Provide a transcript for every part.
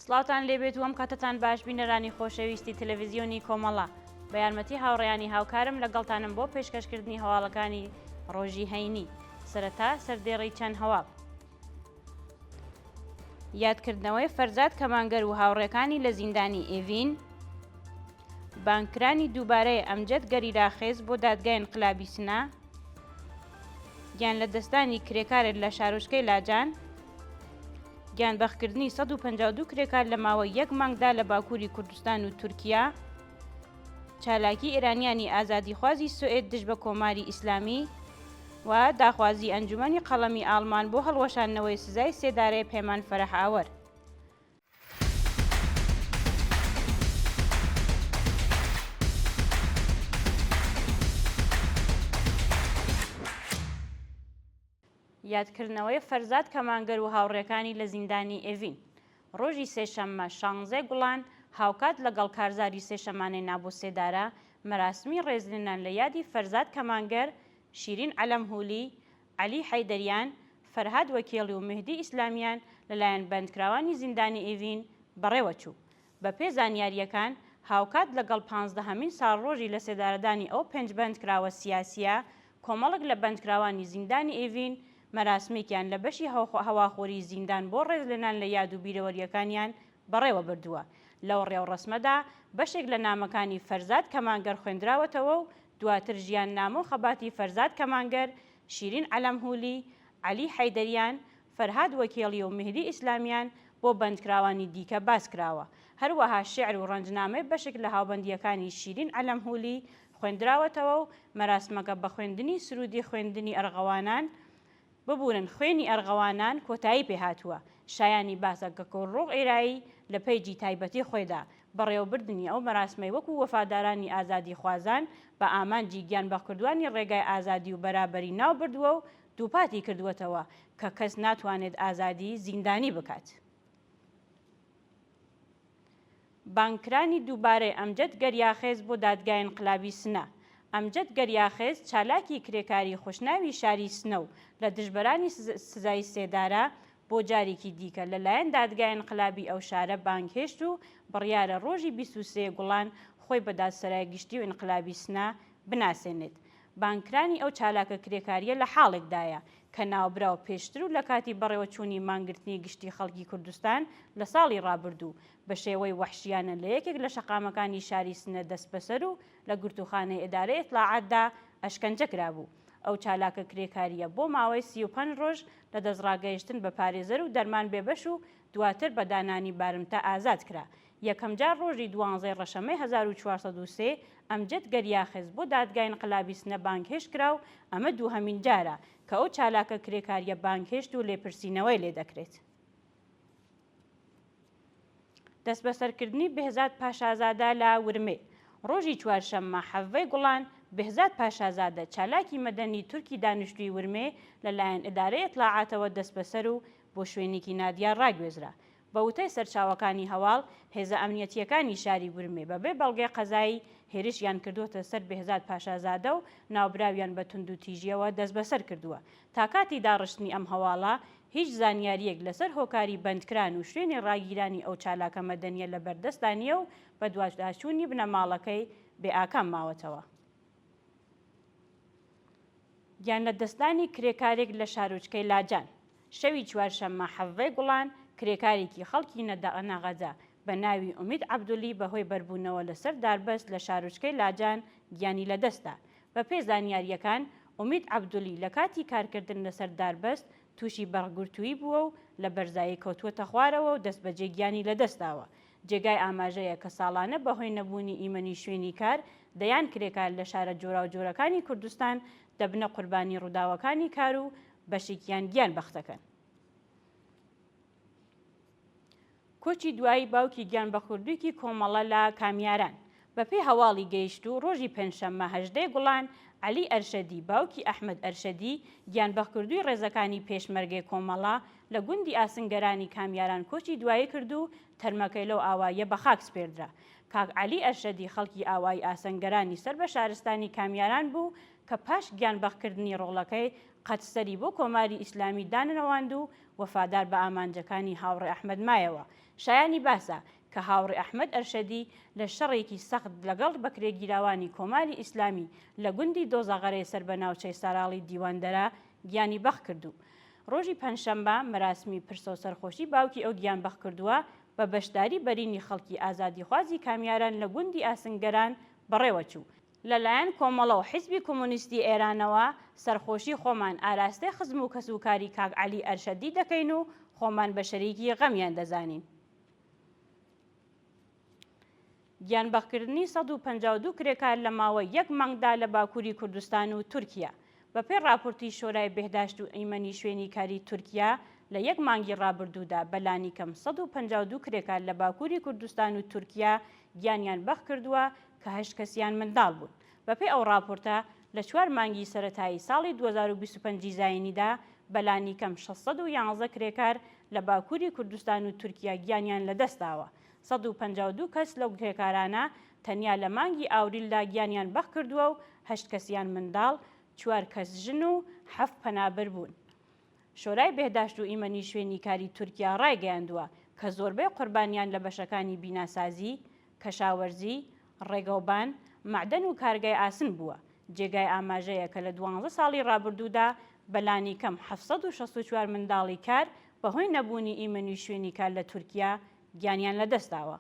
سڵاوتان لێبێت وەم کاتتان باش بینەرانی خۆشەویستی تەلەڤیزیۆنی کۆمەڵە بە یارمەتی هاوڕێیانی هاوکارم لەگەڵتانم بۆ پێشکەشکردنی هەواڵەکانی ڕۆژی هەینی. سەرەتا سەردێڕی چەند هەواڵ. یادکردنەوەی فەرزاد کەمانگەر و هاوڕێکانی لە زیندانی ئێڤین. بانکرانی دووبارەی ئەمجەد گەریراخێز بۆ دادگای ئینقلابی سنا. گیان لە دەستانی کرێکارێک لە شارۆچکەی لاجان. گیانبەخکردنی 152 کرێکار لە ماوەی 1 مانگدا لە باکووری کوردستان و تورکیا. چالاکی ئێرانیانی ئازادیخوازی سوئێد دژ بە کۆماری ئیسلامی و داخوازی ئەنجومەنی قەڵەمی ئاڵمان بۆ هەڵوەشاندنەوەی سزای سێدارەی پەیمان فەرەح ئاوەر. یادکردنەوەی فەرزاد کەمانگەر و هاوڕێکانی لە زیندانی ئێڤین. ڕۆژی سێشەممە 16 گوڵان هاوکات لەگەڵ کارزاری سێشەمانەی نابۆ سێدارە مەراسمی ڕێزلێنان لە یادی فەرزاد کەمانگەر، شیرین عەلەمهولی، عەلی حەیدەریان، فەرهاد وەکێڵی و مهدی ئیسلامیان لەلایەن بەندکراوانی زیندانی ئێڤین بەڕێوەچوو. بەپێ زانیاریەکان هاوکات لەگەڵ 15هەمین ساڵڕۆژی لە سێدارەدانی ئەو 5 بەندکراوە سیاسیە کۆمەڵک لە بەندکراوانی زیندانی ئێڤین مەراسمێکیان لە بەشی هەواخۆری زیندان بۆ ڕێزلێنان لە یاد و بیرەوەریەکانیان بەڕێوە بردووە. لەو ڕێوڕەسمەدا بەشێک لە نامەکانی فەرزاد کەمانگەر خوێندراوەتەوە و دواتر ژیان نامە و خەباتی فەرزاد کەمانگەر، شیرین عەلەمهولی، عەلی حەیدەریان، فەرهاد وەکێڵی و مهدی ئیسلامیان بۆ بەندکراوانی دیکە باس کراوە. هەروەها شێعر و ڕەنجنامەی بەشێک لە هاوبەندیەکانی شیرین عەلەمهولی خوێندراوەتەوە و مەراسمەکە بە خوێندنی سرودی خوێندنی ئەرغەوانان ببوورن خوێنی ئەرغەوانان کۆتایی پێهاتووە. شایانی باسەکە کۆڕۆق ئێرایی لە پەیجی تایبەتی خۆیدا بەڕێوەبردننی ئەو مەراسمەی وەکو وەفادارانی ئازادی خوازان بە ئامانجی گیانبەخکردووانی ڕێگای ئازادی و بەرابەری ناو بردووە و دووپاتی کردووەتەوە کە کەس ناتوانێت ئازادی زیندانی بکات. بانکرانی دووبارەی ئەمجەد گەریاخێز بۆ دادگای ئینقلابی سنا. ئەمجەد گەریاخێز چالاکی کرێکاری خوشناوی شاری سنە و لە دژبەرانی سزای سێدارە بۆ جارێکی دیکە لەلایەن دادگای ئینقلابی ئەو شارە بانگهێشت و بڕیارە ڕۆژی 23 گوڵان خۆی بە دادسەرای گشتی و ئینقلابی سنا بناسێنێت. بانکرانی ئەو چالاکە کرێکاریە لە حاڵێکدایە کە ناوبراوە پێشتر و لە کاتی بەڕێوەچوونی مانگرتنی گشتی خەڵکی کوردستان لە ساڵی ڕابردوو بە شێوەی وەحشیانە لە یەکێک لە شەقامەکانی شاری سنە دەست بەسەر و لە گرتوخانەی ئیدارەی ئیطلاعاتدا ئەشکەنجە کرابوو. ئەو چالاکە کرێکاریە بۆ ماوەی 35 ڕۆژ لە دەستڕاگەیشتن بە پارێزەر و دەرمان بێبەش و دواتر بە دانانی بارمتە ئازاد کرا. یەکەم جار ڕۆژی 12 ڕەشەمەی 1403 ئەمجەد گەریاخێز بۆ دادگای ئینقلابی سنە بانگهێشت کرا و ئەمە دووهەمین جارە کە ئەو چالاکە کرێکاریە بانگهێشت و لێپرسینەوەی لێ دەکرێت. دەست بەسەرکردنی بێهزاد پاشازادە لە ورمێ. ڕۆژی چوارشەممە 17 گوڵان بێهزاد پاشازادە چالاکی مەدەنی تورکی دانیشتووی ورمێ لەلایەن ئیدارەی ئیطلاعاتەوە دەست بەسەر و بۆ شوێنێکی نادیار ڕاگوێزرا. بە وتەی سەرچاوەکانی هەواڵ هێزە ئەمنیەتیەکانی شاری ورمێ بەبێ بەڵگەی قەزایی هێرشیان کردوتە سەر بێهزاد پاشازادە و ناوبراویان بە تونند و تیژیەوە دەست بەسەر کردووە. تا کاتی داڕشتنی ئەم هەواڵە هیچ زانیاریەک لەسەر هۆکاری بەندکران و شوێنی ڕاگیرانی ئەو چالاکە مەدەنیە لە بەردەستانیە و بە دواداچوونی بنەماڵەکەی بێئاکام ماوەتەوە. گیان لە دەستانی کرێکارێک لە شارۆچکەی لاجان. شەوی چوارشەممە 17 گوڵان کرێکارێکی خەڵکی نەغەجا بە ناوی ئومید عەبدولی بەهۆی بەربوونەوە لەسەر داربەست لە شارۆچکەی لاجان گیانی لەدەستا. بە پێ زانیاریەکان ئومید عەبدولی لە کاتی کارکردن لەسەر داربەست تووشی بەرگورتووی بووە و لە بەرزایی کەوتووەتە خوارەوە و دەست بەجێ گیانی لەدەستاوە. جێگای ئاماژەیە کە ساڵانە بەهۆی نەبوونی ئیمەنی شوێنی کار دەیان کرێکار لە شارە جۆراوجۆرەکانی کوردستان دەبنە قوربانی ڕووداوەکانی کار و بەشێکیان گیان بەختەکەن. کۆچی دوایی باوکی گیانبەخوردوویەکی کۆمەڵە لە کامیاران. بەپێی هەواڵی گەیشت و ڕۆژی پێنجشەممە 18 گوڵان عەلی ئەرشەدی باوکی ئەحمەد ئەرشەدی گیانبەخکردووی ڕێزەکانی پێشمەرگەی کۆمەڵە لە گوندی ئاسنگەرانی کامیاران کۆچی دوایی کرد و تەرمەکەی لەو ئاواییە بە خاک سپێردرا. کاک عەلی ئەرشەدی خەڵکی ئاوایی ئاسنگەرانی سەر بە شارستانی کامیاران بوو کە پاش گیانبەخکردنی ڕۆڵەکەی قەتسەری بۆ کۆماری ئیسلامی دانەوەاند و وەفادار بە ئامانجەکانی هاوڕێ ئەحمەد مایەوە. شایانی باسە کە هاوڕێ ئەحمەد ئەرشەدی لە شەڕێکی سەخت لەگەڵ بەکرێگیراوانی کۆماری ئیسلامی لە گوندی دۆزەغەرەی سەر بە ناوچەی ساراڵی دیواندەرە گیانی بەخ کردو. ڕۆژی پەنجشەمبە مەراسمی پرسە و سەرخۆشی باوکی ئەو گیان بەخ کردووە بە بەشداری بەرینی خەڵکی ئازادیخوازی کامیاران لە گوندی ئاسنگەران بەڕێوەچوو. لەلایەن کۆمەڵە و حیزبی کۆمۆنیستی ئێرانەوە سەرخۆشی خۆمان ئاراستەی خزم و کەسوکاری کاک عەلی ئەرشەدی دەکەین و خۆمان بە شەریکی غەمیان دەزانین. گیانبەخکردنی 152 کرێکار لە ماوەی 1 مانگدا لە باکووری کوردستان و تورکیا. بەپێی راپۆرتی شۆرای بێهداشت و ئەیمەنی شوێنی کاری تورکیا لە 1 مانگی ڕابردوودا بەلانی کەم 152 کرێکار لە باکووری کوردستان و تورکیا گیانیان بەخ کردووە کە 8 کەسیان منداڵ بوون. بەپێی ئەو راپۆرتە لە 4 مانگی سەرەتایی ساڵی 2025 زاینیدا بەلانی کەم 611 کرێکار لە باکووری کوردستان و تورکیا گیانیان لەدەستاوە. 152 کەس لەو کرێکارانە تەنیا لە مانگی ئاوریلدا گیانیان بەخ کردووە و 8 کەسیان منداڵ، 4 کەس ژن و 7 پەنابەر بوون. شۆرای بێهداشت و ئیمەنی شوێنی کاری تورکیا ڕایگەیاندووە کە زۆربەی قوربانیان لە بەشەکانی بیناسازی، کەشاوەرزی، ڕێگەوبان، معدەن و کارگای ئاسن بووە. جێگای ئاماژەیە کە لە 12 ساڵی ڕابردوودا بەلانی کەم 764 منداڵی کار بەهۆی نەبوونی ئیمەنی شوێنی کار لە تورکیا گیانیان لەدەستاوە.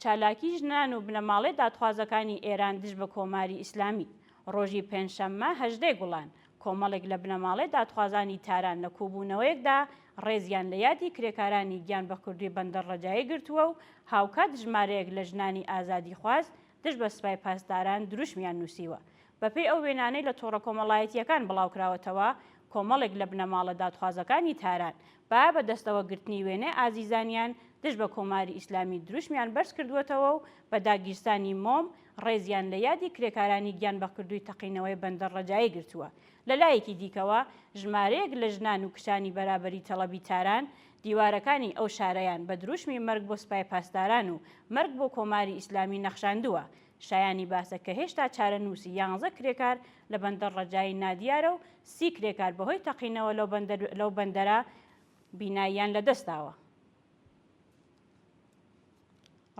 چالاکی ژنان و بنەماڵەی دادخوازەکانی ئێران دژ بە کۆماری ئیسلامی. ڕۆژی پێنجشەممە 18 گوڵان کۆمەڵێک لە بنەماڵەی دادخوازانی تاران لە کۆبوونەوەیەکدا ڕێزیان لە یادی کرێکارانی گیان بەخکردوی بەندەرڕەجایی گرتووە و هاوکات ژمارەیەک لە ژنانی ئازادی خواز دژ بە سوپای پاسداران دروشمیان نووسیوە. بەپێی ئەو وێنانەی لە تۆڕە کۆمەڵایەتیەکان بڵاوکراوەتەوە کۆمەڵێک لە بنەماڵە دادخوازەکانی تاران با بە دەستەوە گرتنی وێنەی ئازیزانیان دژ بە کۆماری ئیسلامی دروشمیان بەرز کردووەتەوە و بە داگیرستانی مۆم ڕێزیان لە یادی کرێکارانی گیان بەخکردووی تەقینەوەی بەندەرڕەجایی گرتووە. لە لایەکی دیکەوە ژمارەیەک لە ژنان و کچانی بەرابەری تەڵەبی تاران دیوارەکانی ئەو شارەیان بە دروشمی مەرگ بۆ سوپای پاسداران و مەرگ بۆ کۆماری ئیسلامی نەخشاندووە. شایانی باسە کە هێشتا چارەنووسی 11 کرێکار لە بەندەرڕەجایی نادیارە و 30 کرێکار بەهۆی تەقینەوە لەو بەندەرە بیناییان لەدەستاوە.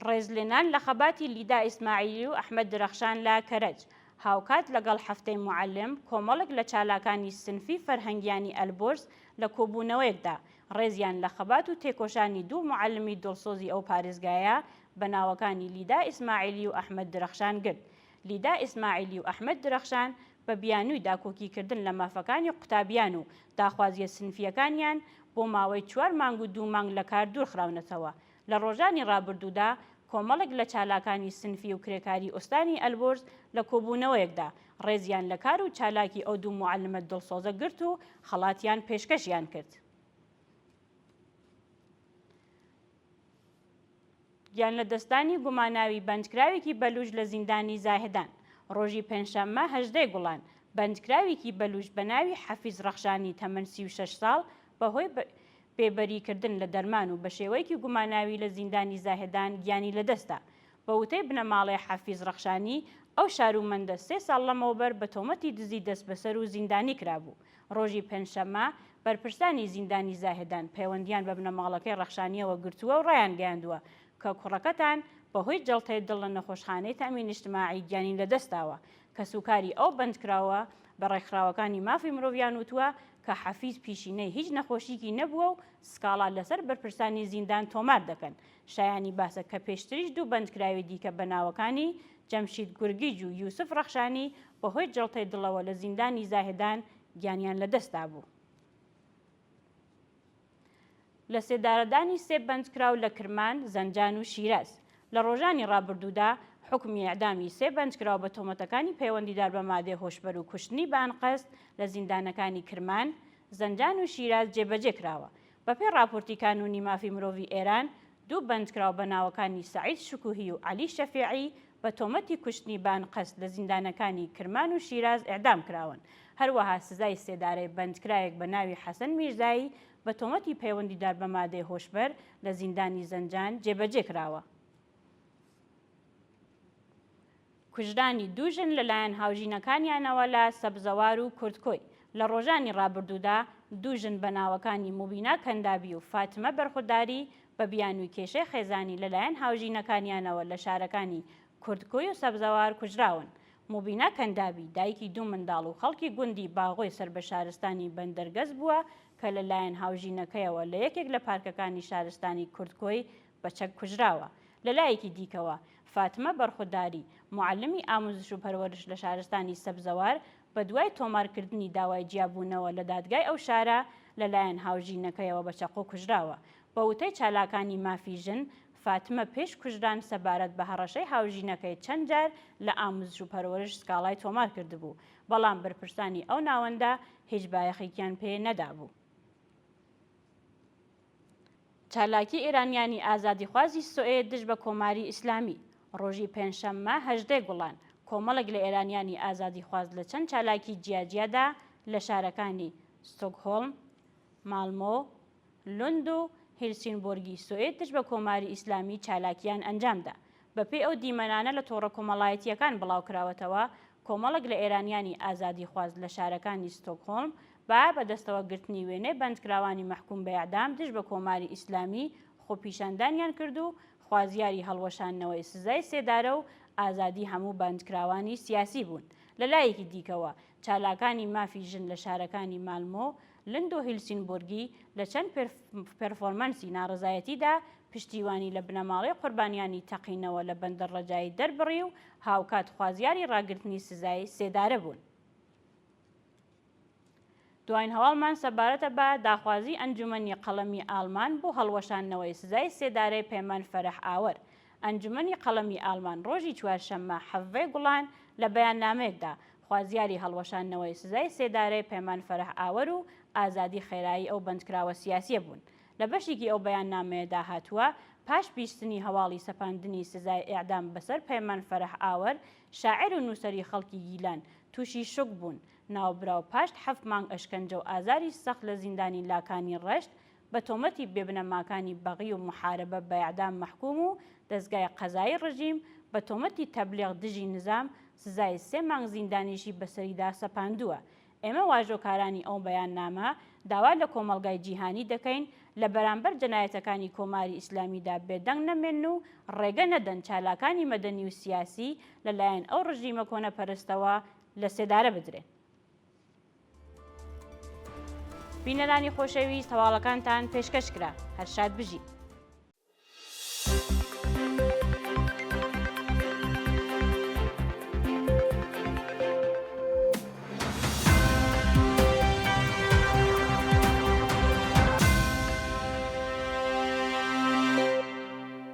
ڕێزلێنان لە خەباتی لیدا ئیسماعیلی و ئەحمەد درەخشان لە کەرەج هاوکات لەگەڵ هەفتەی معەلم کۆمەڵێک لە چالاکانی سنفی فەرهەنگیانی ئەلبۆرس لە کۆبوونەوەیەکدا ڕێزیان لە خەبات و تێکۆشانی 2 معەلمی دڵسۆزی ئەو پارێزگایە بە ناوەکانی لیدا ئیسماعیلی و ئەحمەد درەخشان گرت. لیدا ئیسماعیلی و ئەحمەد درەخشان بە بیانووی داکۆکیکردن لە مافەکانی قوتابیان و داخوازیە سنفیەکانیان بۆ ماوەی 4 مانگ و 2 مانگ لە کار دوورخراونەتەوە. لە ڕۆژانی ڕابردوودا کۆمەڵێک لە چالاکانی سنفی و کرێکاری ئۆستانی ئەلبۆرز لە کۆبوونەوەیەکدا ڕێزیان لە کار و چالاکی ئەو 2 معەلمە دڵسۆزە گرت و خەڵاتیان پێشکەشیان کرد. گیان لە دەستانی گوماناوی بەندکراوێکی بەلوژ لە زیندانی زاهدان. ڕۆژی پێنجشەممە 18 گوڵان بەندکراوێکی بەلوژ بە ناوی حەفیز ڕەخشانی تەمەن 36 ساڵ بەهۆی پێبەریکردن لە دەرمان و بە شێوەیەکی گوماناوی لە زیندانی زاهدان گیانی لەدەستا. بە وتەی بنەماڵەی حەفیز ڕەخشانی ئەو شارومەندە 3 ساڵ لەمەوبەر بە تۆمەتی دزی دەست بەسەر و زیندانی کرابوو. ڕۆژی پێنجشەممە بەرپرسانی زیندانی زاهدان پەیوەندیان بە بنەماڵەکەی ڕەخشانیەوە گرتووە و ڕایان گەیاندووە کە کوڕەکەتان بەهۆی جەڵتەی دڵ لە نەخۆشخانەی تەمین ئیجتیماعی گیانی لەدەستاوە. کە سوکاری ئەو بەندکراوە بە ڕێکخراوەکانی مافی مرۆڤیان وتووە کە حەفیز پیشینەی هیچ نەخۆشیکی نەبووە و سکاڵا لەسەر بەرپرسانی زیندان تۆمار دەکەن. شایانی باسە کە پێشتریش 2 بەندکراوی دیکە بە ناوەکانی جەمشید گورگیج و یوسف ڕەخشانی بەهۆی جەڵتەی دڵەوە لە زیندانی زاهدان گیانیان لەدەستا بوو. لە سێدارەدانی 3 بەندکراو لە کرمان، زەنجان و شیراز لە ڕۆژانی ڕابردوودا حکمی ئەعدامی 3 بەندکراو بە تۆمەتەکانی پەیوەندیدار بە مادەی هۆشبەر و کوشتنی بانقەست لە زیندانەکانی کرمان، زەنجان و شیراز جێبەجێ کراوە. بەپێی راپۆرتی کانونی مافی مرۆڤی ئێران 2 بەندکراو بە ناوەکانی سەعید شکوهی و عەلی شەفیعی بە تۆمەتی کوشتنی بانقەست لە زیندانەکانی کرمان و شیراز ئیعدام کراون. هەروەها سزای سێدارەی بەندکرایەک بە ناوی حەسەن میرزایی بە تۆمەتی پەیوەندیدار بە مادەی هۆشبەر لە زیندانی زەنجان جێبەجێ کراوە. کوژرانی دوژن لەلایەن هاوژینەکانیانەوە لە سەبزەوار و کورتکۆی لە ڕۆژانی ڕابردوودا دوژن بە ناوەکانی موبینا کەندابی و فاتمە بەرخوداری بە بیان و کێشەی خێزانی لەلایەن هاوژینەکانیانەوە لە شارەکانی کورتکۆی و سەبزەوار کوژراون. موبینا کەندابی دایکی دوو منداڵ و خەڵکی گوندی باغۆی سەر بە شارستانی بەندەرگەز بووە کە لەلایەن هاوژینەکەیەوە لە یەکێک لە پارکەکانی شارستانی کورتکۆی بەچەک کوژراوە. لەلایەکی دیکەوە فاتمە بەرخوداری معلمی ئاموزش و پەروەرش لە شارستانی سەبزەوار بە دوای تۆمارکردنی داوای جیابوونەوە لە دادگای ئەو شارە لەلایەن هاوژینەکەیەوە بەچەقۆ کوژراوە. بە وتەی چالاکانی مافی ژن فاتمە پێش کوژران سەبارەت بە هەڕەشەی هاوژینەکەی چەند جار لە ئاموزش و پەروەرش سکاڵای تۆمار کردبوو، بەڵام بەرپرسانی ئەو ناوەندە هیچ بایەخێکیان پێ نەدابوو. چالاکی ئێرانیانی ئازادیخوازی سوئێ دژ بە کۆماری ئیسلامی. ڕۆژی پێنجشەممە 18 گوڵان کۆمەڵێک لە ئێرانیانی ئازادیخواز لە چەند چالاکی جیاجیادا لە شارەکانی ستۆکهۆلم، مالمۆ، لوند و هێلسینبۆرگی سوئێد دژ بە کۆماری ئیسلامی چالاکیان ئەنجامدا. بەپێی ئەو دیمەنانە لە تۆڕە کۆمەڵایەتیەکان بڵاوکراوەتەوە کۆمەڵێک لە ئێرانیانی ئازادیخواز لە شارەکانی ستۆکهۆلم با بەدەستەوە گرتنی وێنەی بەندکراوانی مەحکوم بە ئیعدام دژ بە کۆماری ئیسلامی خۆپیشاندانیان کرد و خوازیاری هەڵوەشانەوەی سزای سێدارە و ئازادی هەموو بەندکراوانی سیاسی بوون. لەلایەکی دیکەوە چالاکانی مافی ژن لە شارەکانی مالمۆ، لند و هێلسینبۆرگی لە چەند پێرفۆرمانسی ناڕزایەتیدا پشتیوانی لە بنەماڵەی قوربانیانی تەقینەوە لە بەندەرڕەجایی دەربڕی و هاوکات خوازیاری ڕاگرتنی سزای سێدارە بوون. دوایین هەواڵمان سەبارەتە بە داخوازی ئەنجومەنی قەڵەمی ئالمان بۆ هەڵوەشاندنەوەی سزای سێدارەی پەیمان فەرەح ئاوەر. ئەنجومەنی قەڵەمی ئالمان ڕۆژی چوارشەممە 17 گوڵان لە بەیاننامەیەکدا خوازیاری هەڵوەشاندنەوەی سزای سێدارەی پەیمان فەرەح ئاوەر و ئازادی خێرایی ئەو بەندکراوە سیاسیە بوون. لە بەشێکی ئەو بەیاننامەیەدا هاتووە پاش بیستنی هەواڵی سەپاندنی سزای ئیعدام بەسەر پەیمان فەرەح ئاوەر، شاعیر و نووسەری خەڵکی گیلان تووشی شوک بوون. ناوبراو پاش 7 مانگ ئەشکەنجە و ئازاری سەخت لە زیندانی لاکانی ڕەشت بە تۆمەتی بێبنەماکانی بەغی و محارەبە بە ئیعدام مەحکوم و دەستگای قەزایی ڕژیم بە تۆمەتی تەبلیغ دژی نزام سزای 3 مانگ زیندانیشی بەسەریدا سەپاندووە. ئێمە واژۆکارانی ئەو بەیاننامە داوا لە کۆمەلگای جیهانی دەکەین لە بەرامبەر جەنایەتەکانی کۆماری ئیسلامیدا بێدەنگ نەمێن و ڕێگە نەدەن چالاکانی مەدەنی و سیاسی لەلایەن ئەو ڕژیمە کۆنەپەرستەوە لە سێدارە بدرێن. بینەرانی خۆشەویست هەواڵەکانتان پێشکەش کرا. هەر شاد بژی.